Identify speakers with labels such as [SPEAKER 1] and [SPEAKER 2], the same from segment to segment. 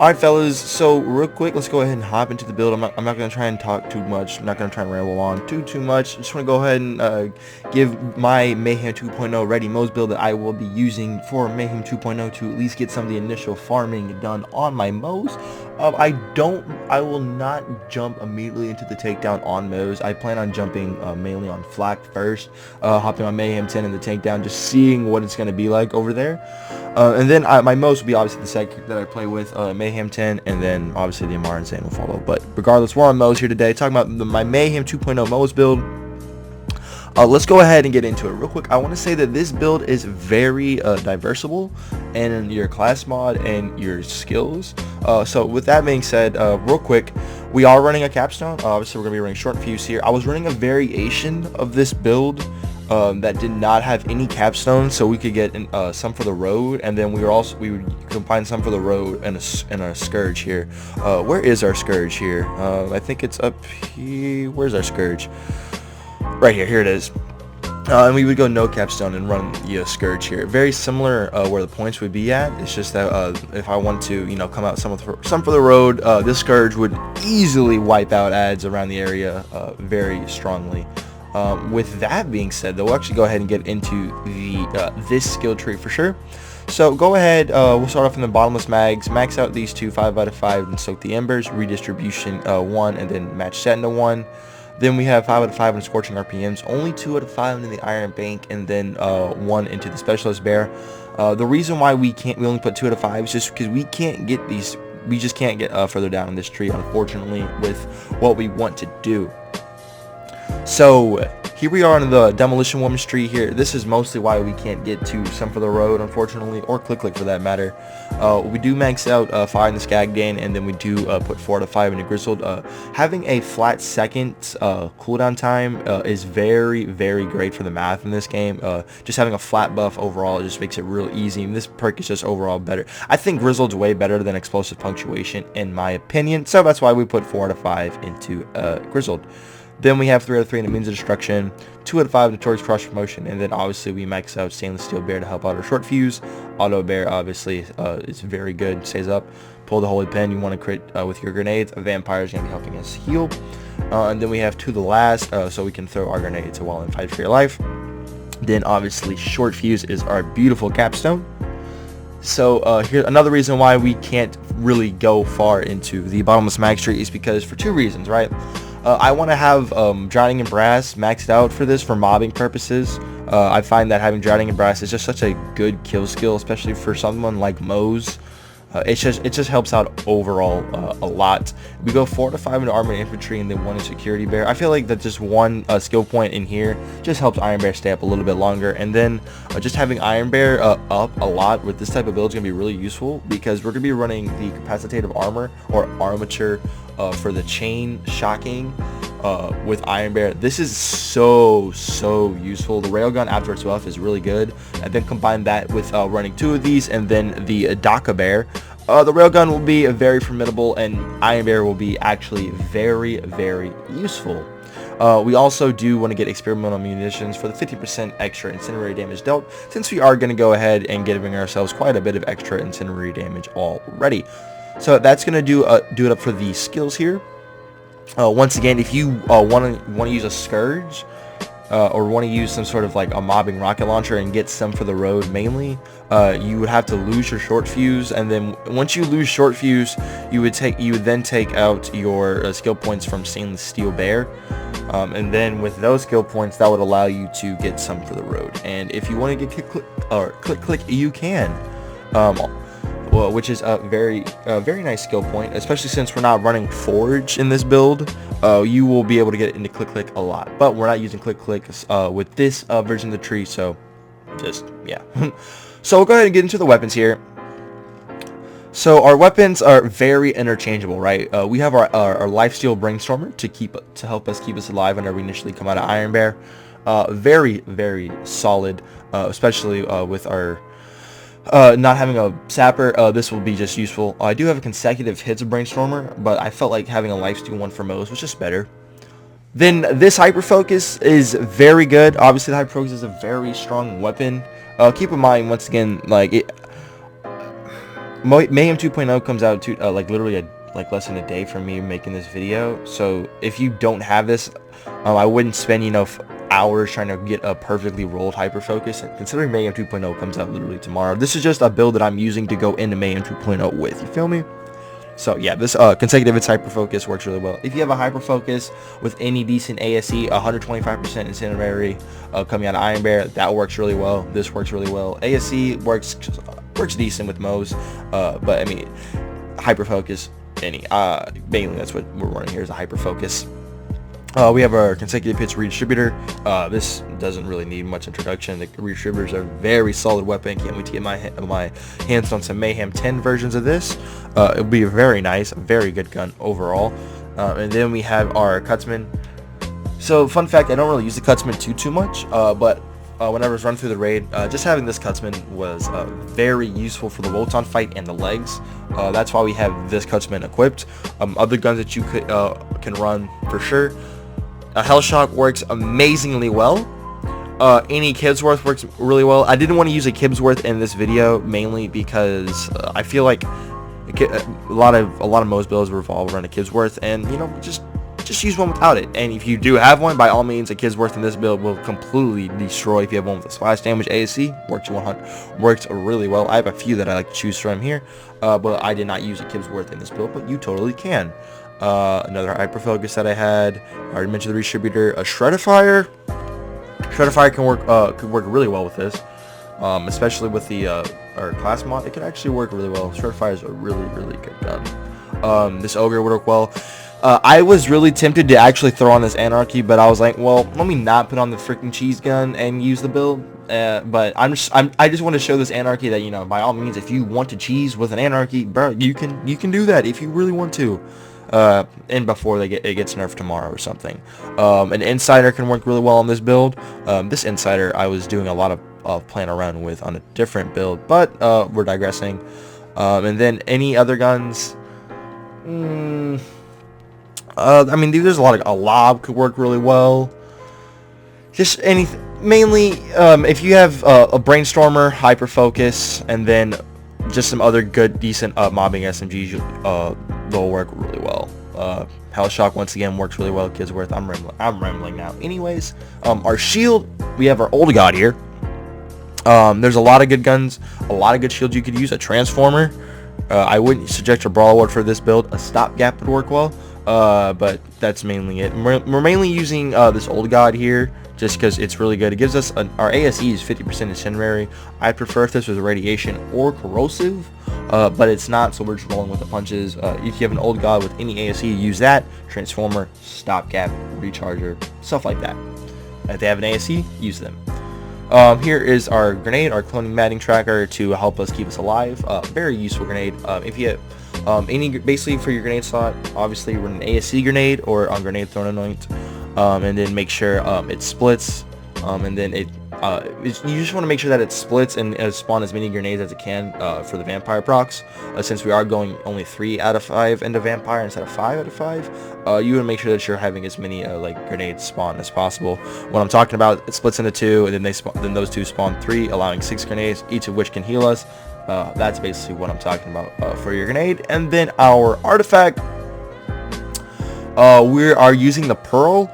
[SPEAKER 1] Alright fellas, so real quick, let's go ahead and hop into the build. I'm not going to try and talk too much. I'm not going to try and ramble on too much. I just want to go ahead and give my Mayhem 2.0 ready Moze build that I will be using for Mayhem 2.0 to at least get some of the initial farming done on my Moze. I will not jump immediately into the takedown on Moze. I plan on jumping mainly on Flak first, hopping on Mayhem 10 in the takedown, just seeing what it's going to be like over there. And then my Moze will be obviously the second that I play with, Mayhem 10, and then obviously the Amar Insane will follow. But regardless, we're on Moze here today, talking about my Mayhem 2.0 Moze build. Let's go ahead and get into it real quick. I want to say that this build is very diversible in your class mod and your skills. So with that being said, real quick, we are running a capstone. Obviously, we're going to be running short fuse here. I was running a variation of this build that did not have any capstone, so we could get some for the road, and then we would combine some for the road and a scourge here. Where is our scourge here? I think it's up here. Where's our scourge? Right here. Here it is. And we would go no capstone and run the scourge here. Very similar where the points would be at. It's just that if I want to, come out some for the road, this scourge would easily wipe out adds around the area very strongly. With that being said, though, we'll actually go ahead and get into the this skill tree for sure. So go ahead, we'll start off in the bottomless mags, max out these two 5 out of 5 and soak the embers, redistribution 1, and then match set into 1. Then we have 5 out of 5 in scorching RPMs, only 2 out of 5 in the iron bank, and then 1 into the specialist bear. The reason why we only put 2 out of 5 is just because we can't get these, we just can't get further down in this tree, unfortunately, with what we want to do. So here we are in the demolition woman's tree here. This is mostly why we can't get to some for the road, unfortunately, or click for that matter. We do max out 5 in the Skagdan, and then we do put 4 out of 5 into Grizzled. Having a flat second cooldown time is very great for the math in this game. Just having a flat buff overall just makes it real easy, and this perk is just overall better. I think Grizzled's way better than Explosive Punctuation in my opinion, so that's why we put 4 out of 5 into Grizzled. Then we have 3 out of 3 in the Means of Destruction, 2 out of 5 in Notorious Cross Promotion, and then obviously we max out Stainless Steel Bear to help out our short fuse. Auto Bear obviously is very good, stays up. Pull the Holy Pen, you want to crit with your grenades. A Vampire is going to be helping us heal. And then we have to the last, so we can throw our grenades while in Fight for Your Life. Then obviously Short Fuse is our beautiful capstone. So here another reason why we can't really go far into the bottomless max tree is because for 2 reasons, right? I want to have Drowning in Brass maxed out for this for mobbing purposes. I find that having Drowning in Brass is just such a good kill skill, especially for someone like Moze. It just helps out overall a lot. We go 4 to 5 into armor and infantry, and then 1 in security bear. I feel like that just one skill point in here just helps Iron Bear stay up a little bit longer. And then just having Iron Bear up a lot with this type of build is going to be really useful, because we're going to be running the capacitative armor or armature for the chain shocking with Iron Bear. This is so useful. The railgun after its buff is really good, and then combine that with running 2 of these, and then the Dokkan bear. The railgun will be very formidable, and Iron Bear will be actually very useful. We also do want to get experimental munitions for the 50% extra incendiary damage dealt, since we are going to go ahead and giving ourselves quite a bit of extra incendiary damage already. So that's going to do it up for the skills here. Once again, if you want to use a Scourge or want to use some sort of like a mobbing rocket launcher and get some for the road mainly, you would have to lose your short fuse, and then once you lose short fuse, you would then take out your skill points from stainless steel bear, and then with those skill points, that would allow you to get some for the road. And if you want to get click, you can. Well, which is a very nice skill point, especially since we're not running Forge in this build. You will be able to get into click a lot, but we're not using click with this version of the tree, so just, yeah. So we'll go ahead and get into the weapons here. So our weapons are very interchangeable, right? We have our Lifesteal Brainstormer to help us keep us alive whenever we initially come out of Iron Bear. Very solid, especially with our not having a sapper. This will be just useful. I do have a consecutive hits of Brainstormer, but I felt like having a lifesteal one for Moze was just better. Then this Hyper Focus is very good. Obviously the Hyper Focus is a very strong weapon. Keep in mind, once again, like Mayhem 2.0 comes out to like literally less than a day from me making this video. So if you don't have this, I wouldn't spend hours trying to get a perfectly rolled Hyper Focus, and considering Mayhem 2.0 comes out literally tomorrow, this is just a build that I'm using to go into Mayhem 2.0 with, you feel me? So yeah, this consecutive hits Hyper Focus works really well. If you have a Hyper Focus with any decent ASE, 125% incendiary coming out of Iron Bear, that works really well. This works really well. ASE works decent with Moze, but I mean, Hyper Focus, mainly that's what we're running here is a Hyper Focus. We have our consecutive hits redistributor. This doesn't really need much introduction. The redistributors are a very solid weapon. Can't wait to get my hands on some Mayhem 10 versions of this. It'll be a very nice, very good gun overall. And then we have our Cutsman. So fun fact, I don't really use the Cutsman too much, but whenever I was running through the raid, just having this Cutsman was very useful for the Wotan fight and the legs. That's why we have this Cutsman equipped. Other guns that you can run for sure. Hellshock works amazingly well. Any Kibsworth works really well. I didn't want to use a Kibsworth in this video mainly because I feel like a lot of Moze builds revolve around a Kibsworth, and just use one without it. And if you do have one, by all means, a Kibsworth in this build will completely destroy. If you have one with a splash damage ASC, works really well. I have a few that I like to choose from here, but I did not use a Kibsworth in this build, but you totally can. Another Hyper Focus that I had. I already mentioned the Redistributor. A Shreddifier. Shreddifier could work really well with this, especially with the our class mod. It could actually work really well. Shreddifier is a really good gun. This Ogre would work well. I was really tempted to actually throw on this Anarchy, but I was like, well, let me not put on the freaking cheese gun and use the build. But I just want to show this Anarchy that, by all means, if you want to cheese with an Anarchy, bro, you can do that if you really want to. And before it gets nerfed tomorrow or something. An Insider can work really well on this build. This Insider I was doing a lot of playing around with on a different build, but we're digressing. And then any other guns? I mean, there's a Lob could work really well. Just anything. Mainly, if you have a Brainstormer, Hyper Focus, and then just some other good, decent mobbing SMGs, they'll work really well. Hellshock once again works really well. Kibsworth, I'm rambling now. Anyways, our shield, we have our old god here. There's a lot of good guns, a lot of good shields you could use. A Transformer. I wouldn't suggest a Brawl Award for this build. A Stopgap would work well. But that's mainly it. We're mainly using this old god here just because it's really good. It gives us our ASE is 50% incendiary. I prefer if this was radiation or corrosive, but it's not, so we're just rolling with the punches. If you have an old god with any ASE, use that. Transformer, stopgap, recharger, stuff like that. If they have an ASE, use them. Here is our grenade, our cloning matting tracker to help us keep us alive. Very useful grenade. If you have basically for your grenade slot, obviously run an ASE grenade or on grenade thrown anoint, and then make sure it splits, and then you just want to make sure that it splits and spawn as many grenades as it can for the vampire procs. Since we are going only 3 out of 5 into vampire instead of 5 out of 5, you want to make sure that you're having as many like grenades spawn as possible. What I'm talking about, it splits into 2, and then then those 2 spawn 3, allowing 6 grenades, each of which can heal us. That's basically what I'm talking about for your grenade. And then our artifact, we are using the pearl.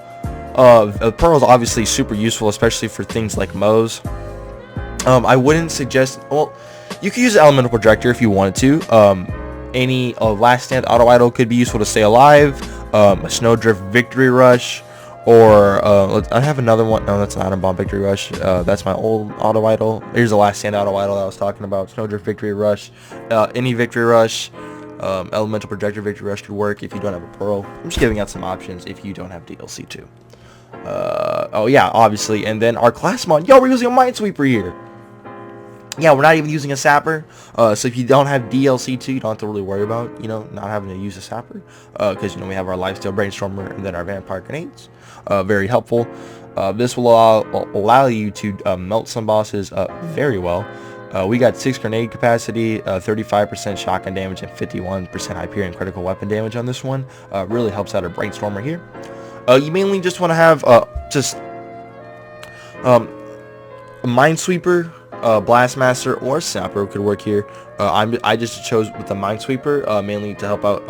[SPEAKER 1] Pearl is obviously super useful, especially for things like Moze. I wouldn't suggest, well, you could use an elemental projector if you wanted to. Any last stand auto idol could be useful to stay alive. A snowdrift victory rush, or I have another one. No, that's not Atom Bomb victory rush. That's my old auto idol. Here's the last stand auto idol that I was talking about. Snowdrift victory rush, any victory rush. Elemental projector victory rush could work if you don't have a pearl. I'm just giving out some options if you don't have DLC too. Oh yeah, obviously. And then our class mod, yo, we're using a minesweeper here. Yeah, we're not even using a sapper. So if you don't have DLC 2, you don't have to really worry about, not having to use a sapper, because we have our lifesteal brainstormer and then our vampire grenades. Very helpful. This will allow you to melt some bosses very well. We got 6 grenade capacity, 35% shotgun damage, and 51% Hyperion critical weapon damage on this one. Really helps out our brainstormer here. You mainly just want to have a minesweeper, blastmaster, or sapper could work here. I just chose with the minesweeper mainly to help out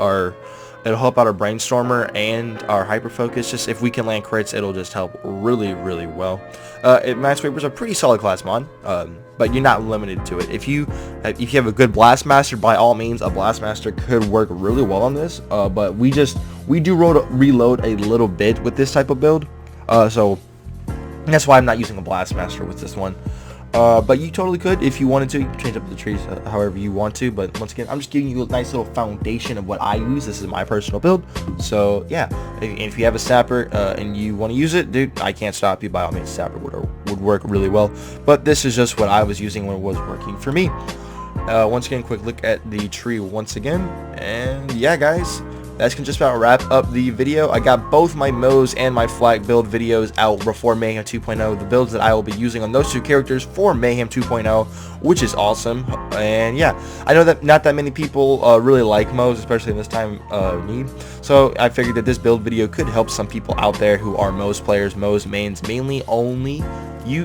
[SPEAKER 1] it'll help out our brainstormer and our hyper focus. Just if we can land crits, it'll just help really well. Minesweeper's a pretty solid class mod, but you're not limited to it. If you have a good blastmaster, by all means a blastmaster could work really well on this, but we do reload a little bit with this type of build, so that's why I'm not using a blastmaster with this one. But you totally could if you wanted to. You can change up the trees however you want to, but once again, I'm just giving you a nice little foundation of what I use. This is my personal build, so yeah. If you have a sapper and you want to use it, dude, I can't stop you. By all means, sapper would work really well, but this is just what I was using when it was working for me. Once again, quick look at the tree once again, and yeah, guys, that's gonna just about wrap up the video. I got both my Moze and my Flag build videos out before Mayhem 2.0, the builds that I will be using on those 2 characters for Mayhem 2.0, which is awesome. And yeah, I know that not that many people really like Moze, especially in this time of need, so I figured that this build video could help some people out there who are Moze players, Moze mains, mainly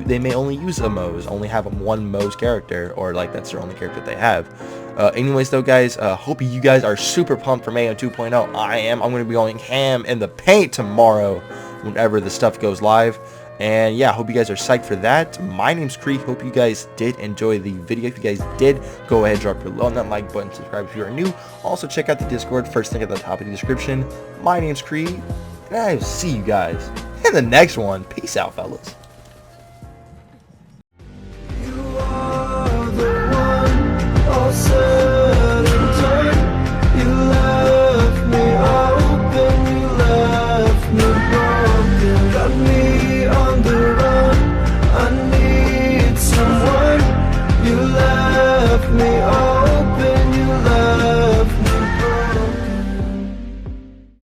[SPEAKER 1] they may only use a Moze, only have one Moze character, or like that's their only character they have. Anyways though, guys, hope you guys are super pumped for Mayhem 2.0. I am. I'm going to be going ham in the paint tomorrow whenever the stuff goes live. And yeah, hope you guys are psyched for that. My name's Kree. Hope you guys did enjoy the video. If you guys did, go ahead, drop your low on that like button, subscribe if you are new. Also check out the Discord, first link at the top of the description. My name's Kree, and I'll see you guys in the next one. Peace out, fellas.